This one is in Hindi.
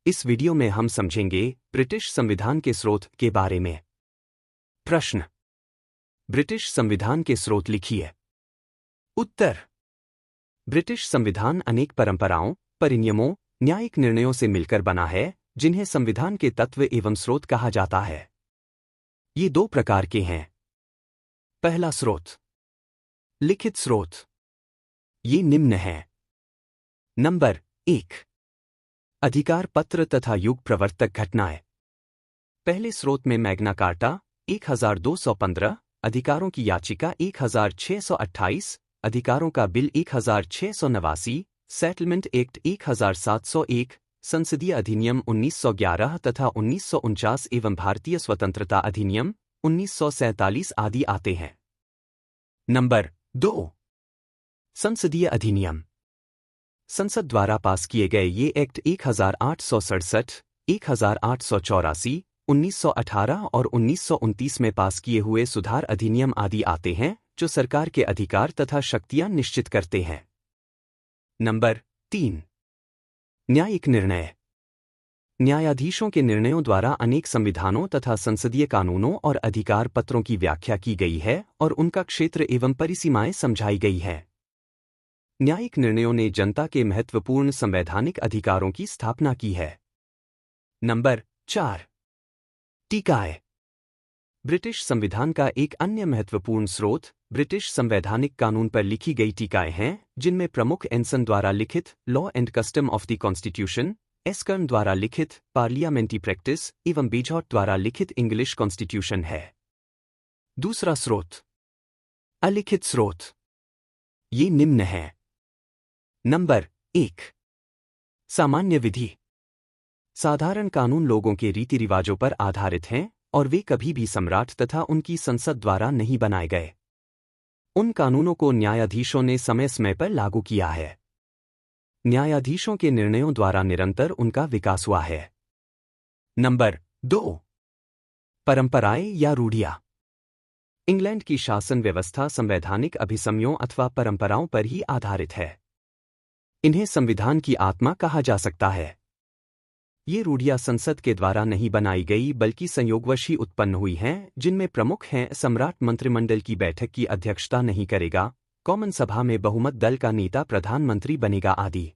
इस वीडियो में हम समझेंगे ब्रिटिश संविधान के स्रोत के बारे में। प्रश्न: ब्रिटिश संविधान के स्रोत लिखिए। उत्तर: ब्रिटिश संविधान अनेक परंपराओं, परिनियमों, न्यायिक निर्णयों से मिलकर बना है, जिन्हें संविधान के तत्व एवं स्रोत कहा जाता है। ये दो प्रकार के हैं। पहला स्रोत, लिखित स्रोत। ये निम्न है। नंबर 1, अधिकार पत्र तथा युग प्रवर्तक घटनाएं। पहले स्रोत में मैग्ना कार्टा 1215, अधिकारों की याचिका 1628, अधिकारों का बिल 1689, सेटलमेंट एक्ट 1701, संसदीय अधिनियम 1911 तथा 1949 एवं भारतीय स्वतंत्रता अधिनियम 1947 आदि आते हैं। नंबर 2, संसदीय अधिनियम। संसद द्वारा पास किए गए ये एक्ट 1867, 1884, 1918 और 1929 में पास किए हुए सुधार अधिनियम आदि आते हैं, जो सरकार के अधिकार तथा शक्तियां निश्चित करते हैं। नंबर 3, न्यायिक निर्णय। न्यायाधीशों के निर्णयों द्वारा अनेक संविधानों तथा संसदीय कानूनों और अधिकार पत्रों की व्याख्या की गई है और उनका क्षेत्र एवं परिसीमाएं समझाई गई है। न्यायिक निर्णयों ने जनता के महत्वपूर्ण संवैधानिक अधिकारों की स्थापना की है। नंबर 4, टीकाएं। ब्रिटिश संविधान का एक अन्य महत्वपूर्ण स्रोत ब्रिटिश संवैधानिक कानून पर लिखी गई टीकाएं हैं, जिनमें प्रमुख एंसन द्वारा लिखित law and custom of the constitution, Erskine द्वारा लिखित पार्लियामेंट्री प्रैक्टिस एवं बीजॉट द्वारा लिखित इंग्लिश कॉन्स्टिट्यूशन है। दूसरा स्रोत, अलिखित स्रोत। ये निम्न है। नंबर 1, सामान्य विधि। साधारण कानून लोगों के रीति रिवाजों पर आधारित हैं और वे कभी भी सम्राट तथा उनकी संसद द्वारा नहीं बनाए गए। उन कानूनों को न्यायाधीशों ने समय समय पर लागू किया है। न्यायाधीशों के निर्णयों द्वारा निरंतर उनका विकास हुआ है। नंबर 2, परंपराएं या रूढ़ियां। इंग्लैंड की शासन व्यवस्था संवैधानिक अभिसमयों अथवा परंपराओं पर ही आधारित है। इन्हें संविधान की आत्मा कहा जा सकता है। ये रूढ़ियां संसद के द्वारा नहीं बनाई गई बल्कि संयोगवश ही उत्पन्न हुई हैं, जिनमें प्रमुख हैं: सम्राट मंत्रिमंडल की बैठक की अध्यक्षता नहीं करेगा, कॉमन सभा में बहुमत दल का नेता प्रधानमंत्री बनेगा आदि।